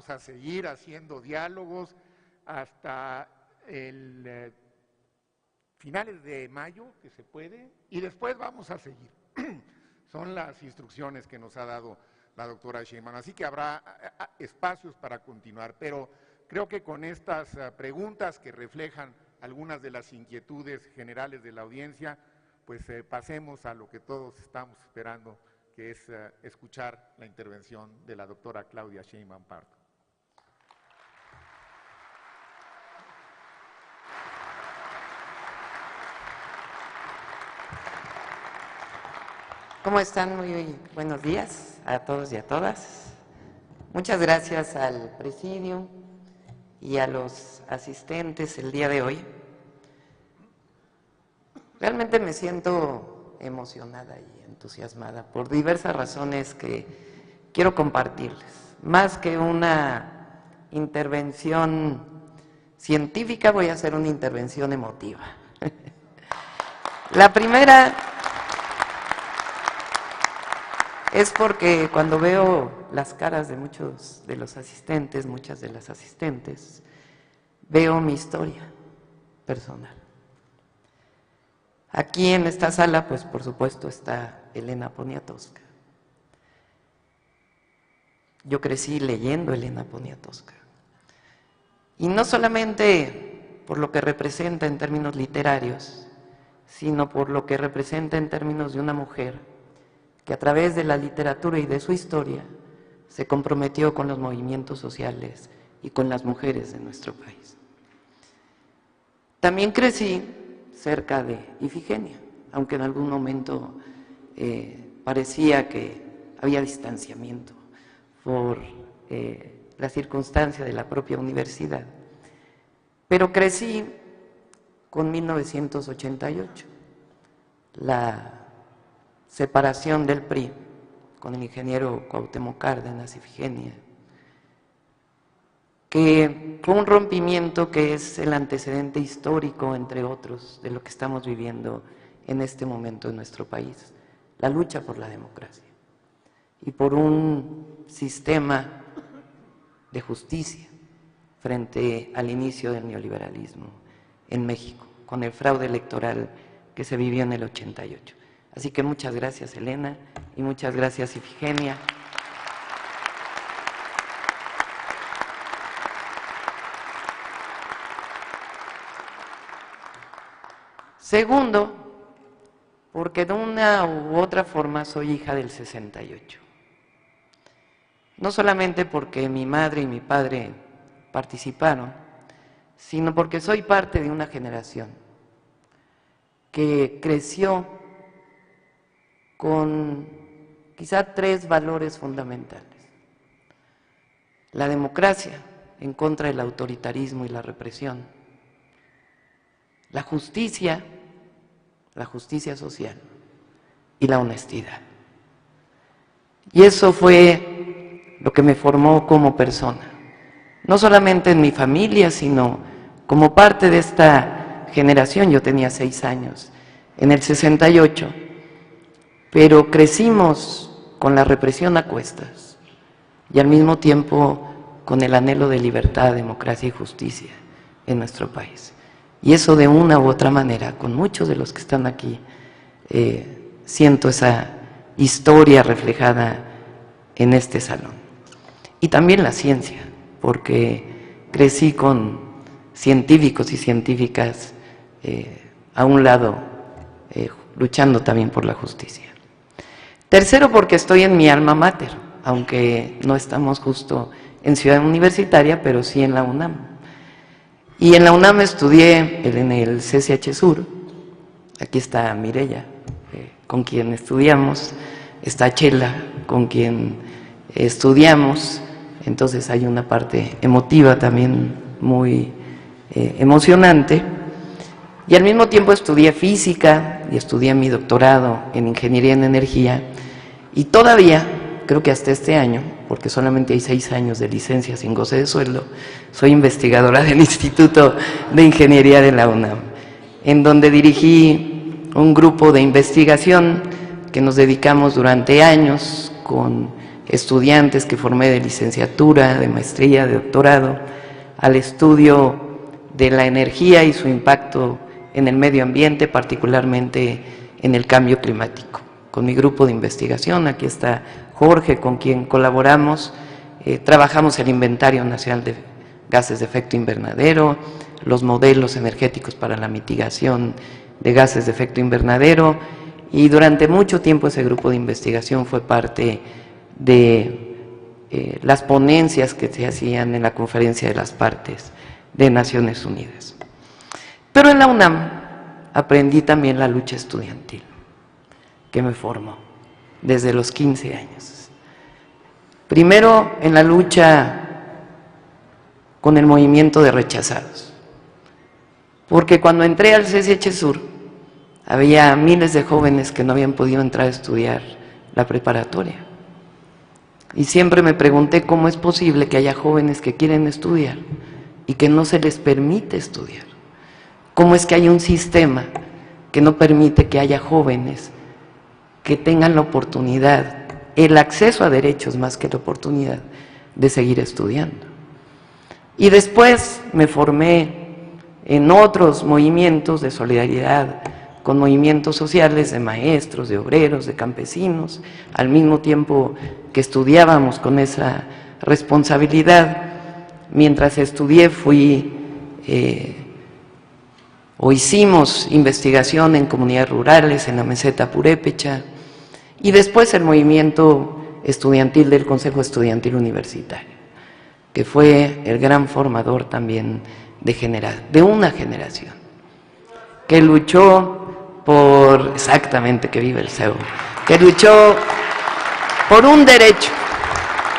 vamos a seguir haciendo diálogos hasta el finales de mayo, que se puede, y después vamos a seguir. Son las instrucciones que nos ha dado la doctora Sheinbaum, así que habrá espacios para continuar, pero creo que con estas preguntas que reflejan algunas de las inquietudes generales de la audiencia, pues pasemos a lo que todos estamos esperando, que es escuchar la intervención de la doctora Claudia Sheinbaum Pardo. ¿Cómo están? Muy buenos días a todos y a todas. Muchas gracias al presidio y a los asistentes el día de hoy. Realmente me siento emocionada y entusiasmada por diversas razones que quiero compartirles. Más que una intervención científica, voy a hacer una intervención emotiva. La primera es porque cuando veo las caras de muchos de los asistentes, muchas de las asistentes, veo mi historia personal. Aquí en esta sala, pues por supuesto está Elena Poniatowska. Yo crecí leyendo Elena Poniatowska. Y no solamente por lo que representa en términos literarios, sino por lo que representa en términos de una mujer que a través de la literatura y de su historia se comprometió con los movimientos sociales y con las mujeres de nuestro país. También crecí cerca de Ifigenia, aunque en algún momento parecía que había distanciamiento por la circunstancia de la propia universidad. Pero crecí con 1988, la separación del PRI con el ingeniero Cuauhtémoc Cárdenas, Ifigenia, que fue un rompimiento que es el antecedente histórico, entre otros, de lo que estamos viviendo en este momento en nuestro país, la lucha por la democracia y por un sistema de justicia frente al inicio del neoliberalismo en México, con el fraude electoral que se vivió en el 88. Así que muchas gracias, Elena, y muchas gracias, Ifigenia. Segundo, porque de una u otra forma soy hija del 68. No solamente porque mi madre y mi padre participaron, sino porque soy parte de una generación que creció con quizá 3 valores fundamentales: la democracia en contra del autoritarismo y la represión, la justicia social y la honestidad. Y eso fue lo que me formó como persona, no solamente en mi familia, sino como parte de esta generación. Yo tenía 6 años en el 68, pero crecimos con la represión a cuestas y al mismo tiempo con el anhelo de libertad, democracia y justicia en nuestro país. Y eso de una u otra manera, con muchos de los que están aquí, siento esa historia reflejada en este salón. Y también la ciencia, porque crecí con científicos y científicas a un lado, luchando también por la justicia. Tercero, porque estoy en mi alma mater, aunque no estamos justo en Ciudad Universitaria, pero sí en la UNAM. Y en la UNAM estudié en el CCH Sur. Aquí está Mireya, con quien estudiamos, está Chela, con quien estudiamos. Entonces hay una parte emotiva también muy emocionante. Y al mismo tiempo estudié física y estudié mi doctorado en ingeniería en energía. Y todavía, creo que hasta este año, porque solamente hay 6 años de licencia sin goce de sueldo, soy investigadora del Instituto de Ingeniería de la UNAM, en donde dirigí un grupo de investigación que nos dedicamos durante años con estudiantes que formé de licenciatura, de maestría, de doctorado, al estudio de la energía y su impacto en el medio ambiente, particularmente en el cambio climático. Con mi grupo de investigación, aquí está Jorge, con quien colaboramos, trabajamos el Inventario Nacional de Gases de Efecto Invernadero, los modelos energéticos para la mitigación de gases de efecto invernadero, y durante mucho tiempo ese grupo de investigación fue parte de las ponencias que se hacían en la Conferencia de las Partes de Naciones Unidas. Pero en la UNAM aprendí también la lucha estudiantil, que me formó desde los 15 años. Primero en la lucha con el movimiento de rechazados, porque cuando entré al CCH Sur había miles de jóvenes que no habían podido entrar a estudiar la preparatoria. Y siempre me pregunté cómo es posible que haya jóvenes que quieren estudiar y que no se les permite estudiar. ¿Cómo es que hay un sistema que no permite que haya jóvenes que tengan la oportunidad, el acceso a derechos más que la oportunidad de seguir estudiando? Y después me formé en otros movimientos de solidaridad con movimientos sociales de maestros, de obreros, de campesinos, al mismo tiempo que estudiábamos con esa responsabilidad. Mientras estudié hicimos investigación en comunidades rurales, en la meseta purépecha, y después el movimiento estudiantil del Consejo Estudiantil Universitario, que fue el gran formador también de una generación, que luchó por, exactamente, que vive el CEU, que luchó por un derecho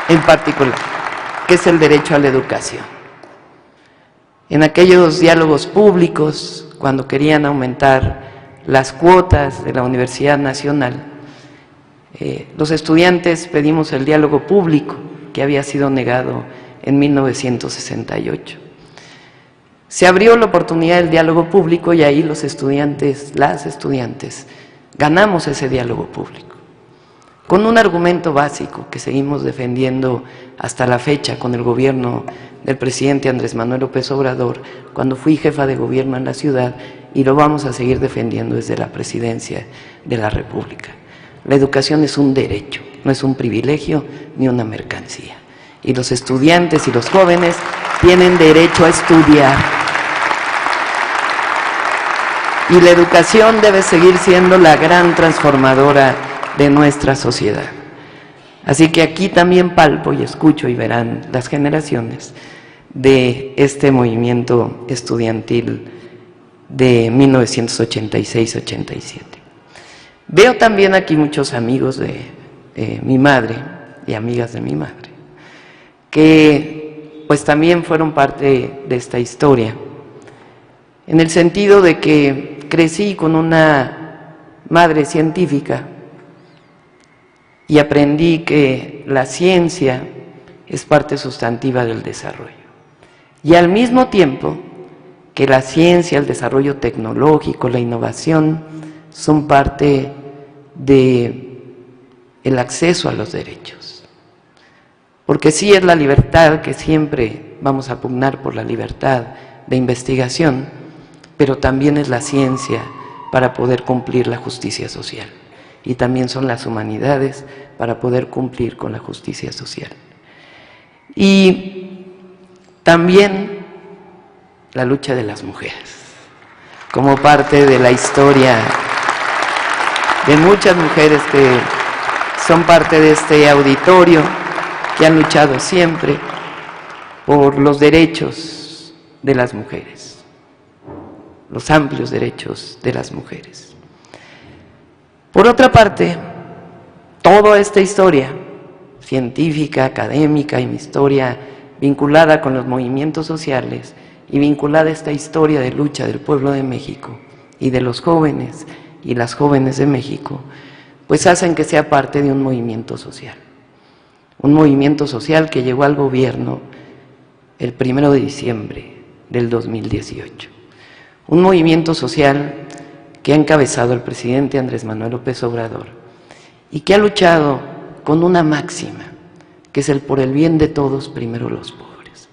en particular, que es el derecho a la educación. En aquellos diálogos públicos, cuando querían aumentar las cuotas de la Universidad Nacional, los estudiantes pedimos el diálogo público, que había sido negado en 1968. Se abrió la oportunidad del diálogo público y ahí los estudiantes, las estudiantes, ganamos ese diálogo público, con un argumento básico que seguimos defendiendo hasta la fecha con el gobierno del presidente Andrés Manuel López Obrador, cuando fui jefa de gobierno en la ciudad, y lo vamos a seguir defendiendo desde la presidencia de la República. La educación es un derecho, no es un privilegio ni una mercancía. Y los estudiantes y los jóvenes tienen derecho a estudiar. Y la educación debe seguir siendo la gran transformadora de nuestra sociedad. Así que aquí también palpo y escucho y verán las generaciones de este movimiento estudiantil de 1986-87. Veo también aquí muchos amigos de mi madre y amigas de mi madre, que pues también fueron parte de esta historia, en el sentido de que crecí con una madre científica y aprendí que la ciencia es parte sustantiva del desarrollo. Y al mismo tiempo que la ciencia, el desarrollo tecnológico, la innovación son parte del acceso a los derechos. Porque sí es la libertad, que siempre vamos a pugnar por la libertad de investigación, pero también es la ciencia para poder cumplir la justicia social. Y también son las humanidades para poder cumplir con la justicia social. Y también la lucha de las mujeres, como parte de la historia de muchas mujeres que son parte de este auditorio, que han luchado siempre por los derechos de las mujeres, los amplios derechos de las mujeres. Por otra parte, toda esta historia científica, académica y mi historia vinculada con los movimientos sociales y vinculada a esta historia de lucha del pueblo de México y de los jóvenes y las jóvenes de México, pues hacen que sea parte de un movimiento social que llegó al gobierno el 1 de diciembre del 2018. Un movimiento social que ha encabezado el presidente Andrés Manuel López Obrador y que ha luchado con una máxima, que es el por el bien de todos, primero los pobres.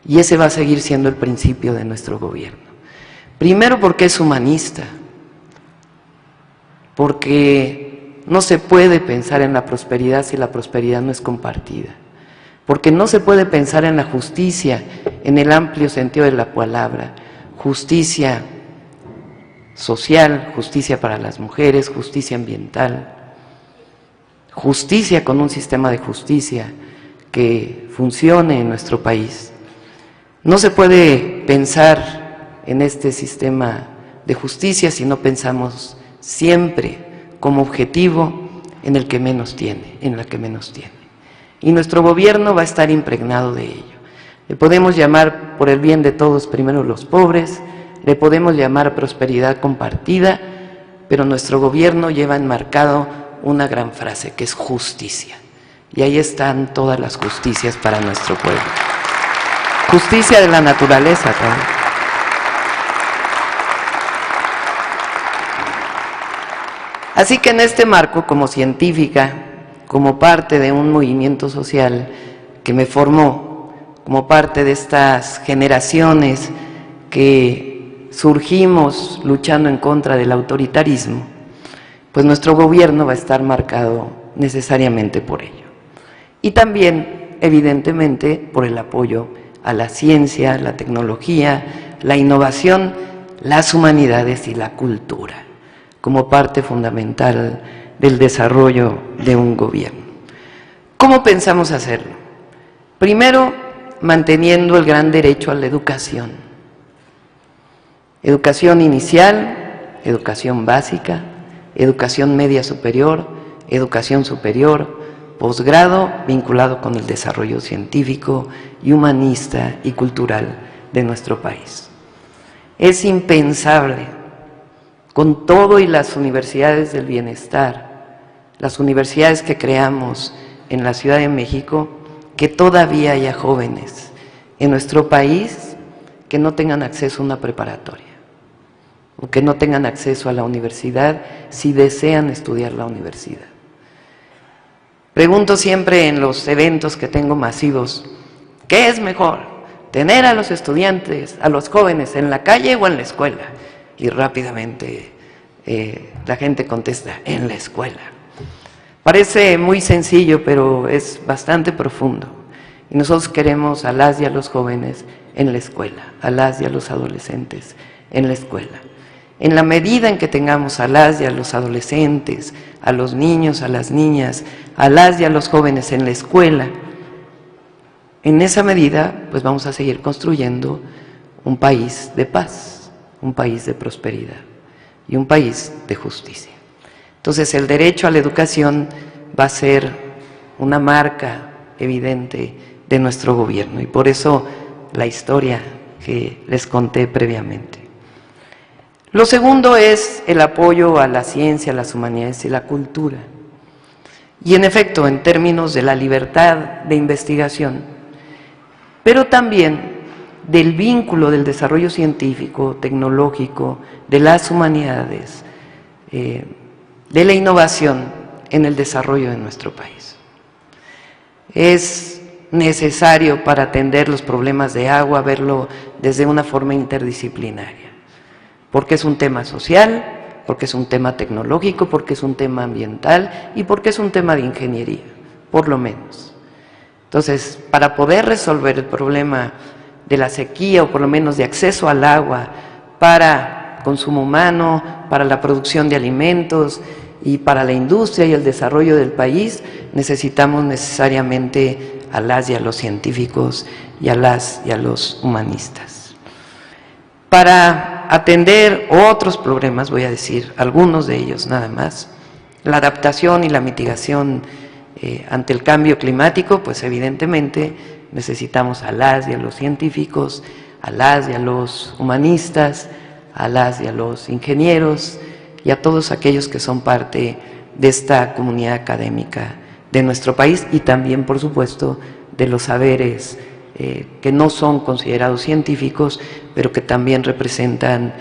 Y ese va a seguir siendo el principio de nuestro gobierno. Primero porque es humanista, porque no se puede pensar en la prosperidad si la prosperidad no es compartida, porque no se puede pensar en la justicia en el amplio sentido de la palabra, justicia social, justicia para las mujeres, justicia ambiental, justicia con un sistema de justicia que funcione en nuestro país. No se puede pensar en este sistema de justicia si no pensamos siempre como objetivo en el que menos tiene, en la que menos tiene. Y nuestro gobierno va a estar impregnado de ello. Le podemos llamar por el bien de todos primero los pobres, le podemos llamar prosperidad compartida, pero nuestro gobierno lleva enmarcado una gran frase que es justicia. Y ahí están todas las justicias para nuestro pueblo. Justicia de la naturaleza también. Así que en este marco, como científica, como parte de un movimiento social que me formó, como parte de estas generaciones que surgimos luchando en contra del autoritarismo, pues nuestro gobierno va a estar marcado necesariamente por ello. Y también, evidentemente, por el apoyo a la ciencia, la tecnología, la innovación, las humanidades y la cultura, como parte fundamental del desarrollo de un gobierno. ¿Cómo pensamos hacerlo? Primero, manteniendo el gran derecho a la educación. Educación inicial, educación básica, educación media superior, educación superior, posgrado vinculado con el desarrollo científico y humanista y cultural de nuestro país. Es impensable, con todo y las universidades del bienestar, las universidades que creamos en la Ciudad de México, que todavía haya jóvenes en nuestro país que no tengan acceso a una preparatoria o que no tengan acceso a la universidad si desean estudiar la universidad. Pregunto siempre en los eventos que tengo masivos, ¿qué es mejor? ¿Tener a los estudiantes, a los jóvenes en la calle o en la escuela? Y rápidamente la gente contesta, en la escuela. Parece muy sencillo, pero es bastante profundo. Y nosotros queremos a las y a los jóvenes en la escuela, a las y a los adolescentes en la escuela. En la medida en que tengamos a las y a los adolescentes, a los niños, a las niñas, a las y a los jóvenes en la escuela, en esa medida pues vamos a seguir construyendo un país de paz, un país de prosperidad y un país de justicia. Entonces el derecho a la educación va a ser una marca evidente de nuestro gobierno y por eso la historia que les conté previamente. Lo segundo es el apoyo a la ciencia, a las humanidades y la cultura. Y en efecto, en términos de la libertad de investigación, pero también del vínculo del desarrollo científico, tecnológico, de las humanidades, de la innovación en el desarrollo de nuestro país. Es necesario para atender los problemas de agua verlo desde una forma interdisciplinaria, porque es un tema social, porque es un tema tecnológico, porque es un tema ambiental y porque es un tema de ingeniería, por lo menos. Entonces, para poder resolver el problema de la sequía o por lo menos de acceso al agua para consumo humano, para la producción de alimentos y para la industria y el desarrollo del país, necesitamos necesariamente a las y a los científicos y a las y a los humanistas. Para atender otros problemas, voy a decir algunos de ellos nada más, la adaptación y la mitigación ante el cambio climático, pues evidentemente necesitamos a las y a los científicos, a las y a los humanistas, a las y a los ingenieros y a todos aquellos que son parte de esta comunidad académica de nuestro país y también, por supuesto, de los saberes que no son considerados científicos, pero que también representan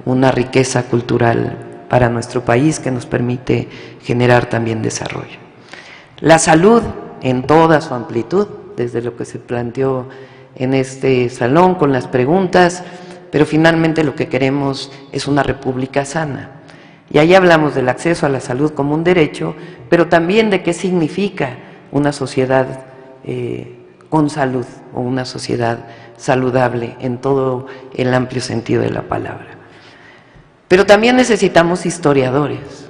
una riqueza cultural para nuestro país que nos permite generar también desarrollo. La salud en toda su amplitud, desde lo que se planteó en este salón con las preguntas, pero finalmente lo que queremos es una república sana. Y ahí hablamos del acceso a la salud como un derecho, pero también de qué significa una sociedad con salud o una sociedad saludable en todo el amplio sentido de la palabra. Pero también necesitamos historiadores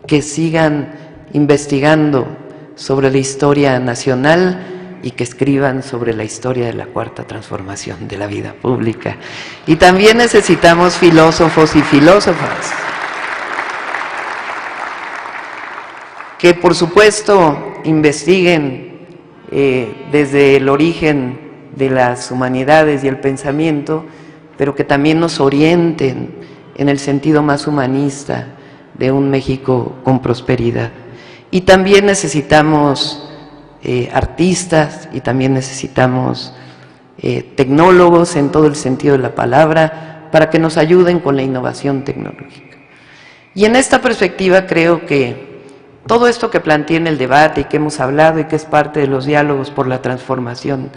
que sigan investigando sobre la historia nacional y que escriban sobre la historia de la cuarta transformación de la vida pública. Y también necesitamos filósofos y filósofas que, por supuesto, investiguen desde el origen de las humanidades y el pensamiento, pero que también nos orienten en el sentido más humanista de un México con prosperidad. Y también necesitamos artistas y también necesitamos tecnólogos en todo el sentido de la palabra para que nos ayuden con la innovación tecnológica. Y en esta perspectiva creo que todo esto que planteé en el debate y que hemos hablado y que es parte de los diálogos por la transformación,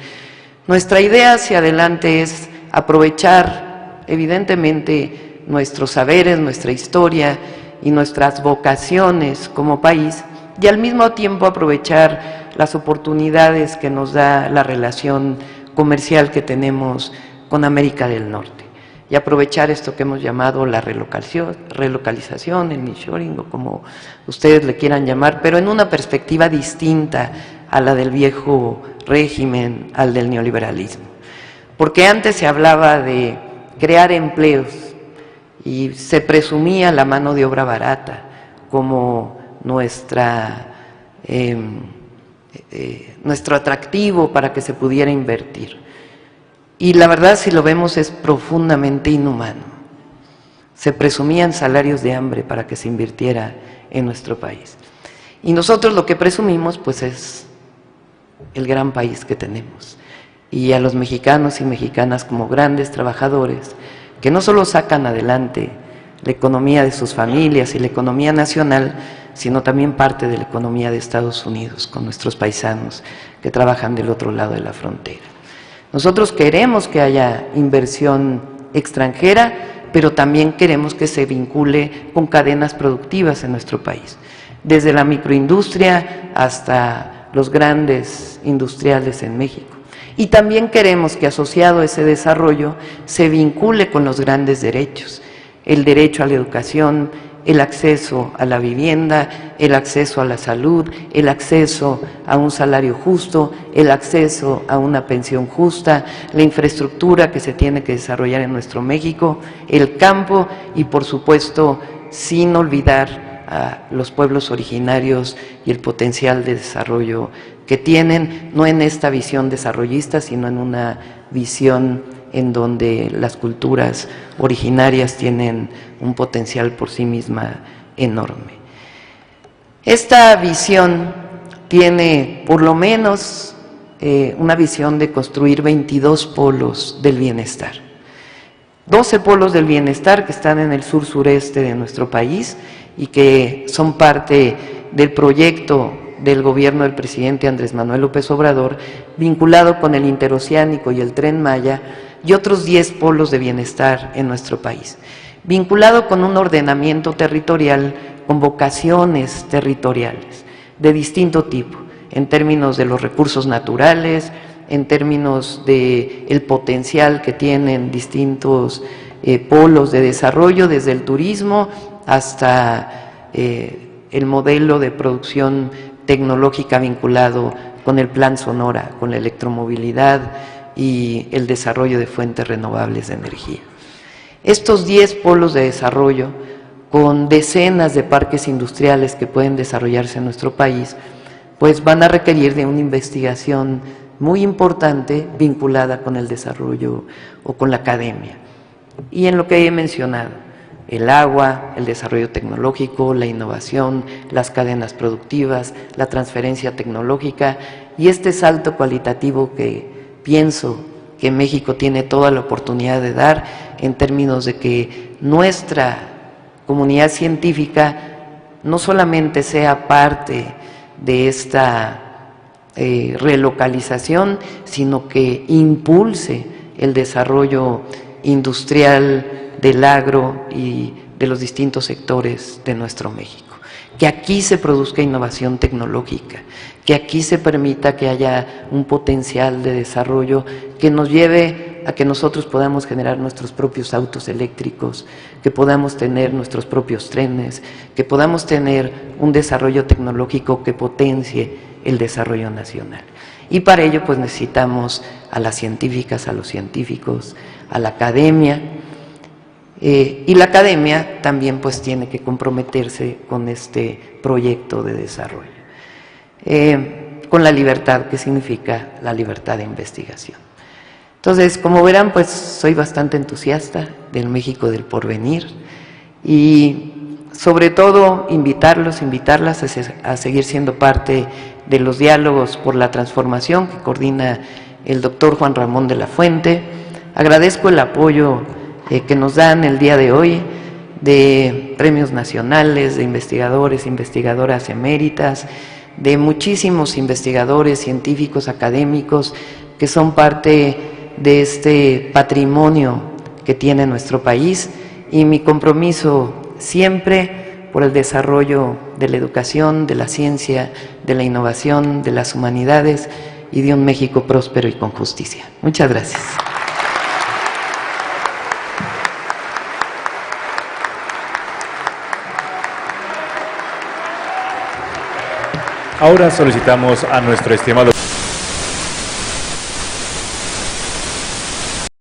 nuestra idea hacia adelante es aprovechar evidentemente nuestros saberes, nuestra historia y nuestras vocaciones como país y al mismo tiempo aprovechar las oportunidades que nos da la relación comercial que tenemos con América del Norte y aprovechar esto que hemos llamado la relocalización, el nearshoring o como ustedes le quieran llamar, pero en una perspectiva distinta a la del viejo régimen, al del neoliberalismo. Porque antes se hablaba de crear empleos y se presumía la mano de obra barata como nuestro atractivo para que se pudiera invertir. Y la verdad, si lo vemos, es profundamente inhumano. Se presumían salarios de hambre para que se invirtiera en nuestro país. Y nosotros lo que presumimos, pues, es el gran país que tenemos. Y a los mexicanos y mexicanas como grandes trabajadores, que no solo sacan adelante la economía de sus familias y la economía nacional, sino también parte de la economía de Estados Unidos, con nuestros paisanos que trabajan del otro lado de la frontera. Nosotros queremos que haya inversión extranjera, pero también queremos que se vincule con cadenas productivas en nuestro país, desde la microindustria hasta los grandes industriales en México. Y también queremos que asociado a ese desarrollo se vincule con los grandes derechos, el derecho a la educación, el acceso a la vivienda, el acceso a la salud, el acceso a un salario justo, el acceso a una pensión justa, la infraestructura que se tiene que desarrollar en nuestro México, el campo y, por supuesto, sin olvidar a los pueblos originarios y el potencial de desarrollo que tienen, no en esta visión desarrollista, sino en una visión en donde las culturas originarias tienen un potencial por sí misma enorme. Esta visión tiene por lo menos una visión de construir 22 polos del bienestar. 12 polos del bienestar que están en el sur-sureste de nuestro país y que son parte del proyecto del gobierno del presidente Andrés Manuel López Obrador, vinculado con el interoceánico y el Tren Maya, y otros 10 polos de bienestar en nuestro país, vinculado con un ordenamiento territorial con vocaciones territoriales de distinto tipo, en términos de los recursos naturales, en términos del potencial que tienen distintos polos de desarrollo, desde el turismo hasta el modelo de producción tecnológica vinculado con el Plan Sonora, con la electromovilidad y el desarrollo de fuentes renovables de energía. Estos 10 polos de desarrollo, con decenas de parques industriales que pueden desarrollarse en nuestro país, pues van a requerir de una investigación muy importante vinculada con el desarrollo o con la academia. Y en lo que he mencionado, el agua, el desarrollo tecnológico, la innovación, las cadenas productivas, la transferencia tecnológica y este salto cualitativo que pienso que México tiene toda la oportunidad de dar en términos de que nuestra comunidad científica no solamente sea parte de esta relocalización, sino que impulse el desarrollo industrial del agro y de los distintos sectores de nuestro México. Que aquí se produzca innovación tecnológica, que aquí se permita que haya un potencial de desarrollo que nos lleve a que nosotros podamos generar nuestros propios autos eléctricos, que podamos tener nuestros propios trenes, que podamos tener un desarrollo tecnológico que potencie el desarrollo nacional. Y para ello pues necesitamos a las científicas, a los científicos, a la academia, y la academia también pues tiene que comprometerse con este proyecto de desarrollo, con la libertad, que significa la libertad de investigación. Entonces, como verán, pues soy bastante entusiasta del México del porvenir y sobre todo invitarlas a seguir siendo parte de los diálogos por la transformación que coordina el doctor Juan Ramón de la Fuente. Agradezco el apoyo que nos dan el día de hoy de premios nacionales, de investigadores, investigadoras eméritas, de muchísimos investigadores, científicos, académicos que son parte de este patrimonio que tiene nuestro país, y mi compromiso siempre por el desarrollo de la educación, de la ciencia, de la innovación, de las humanidades y de un México próspero y con justicia. Muchas gracias. Ahora solicitamos a nuestro estimado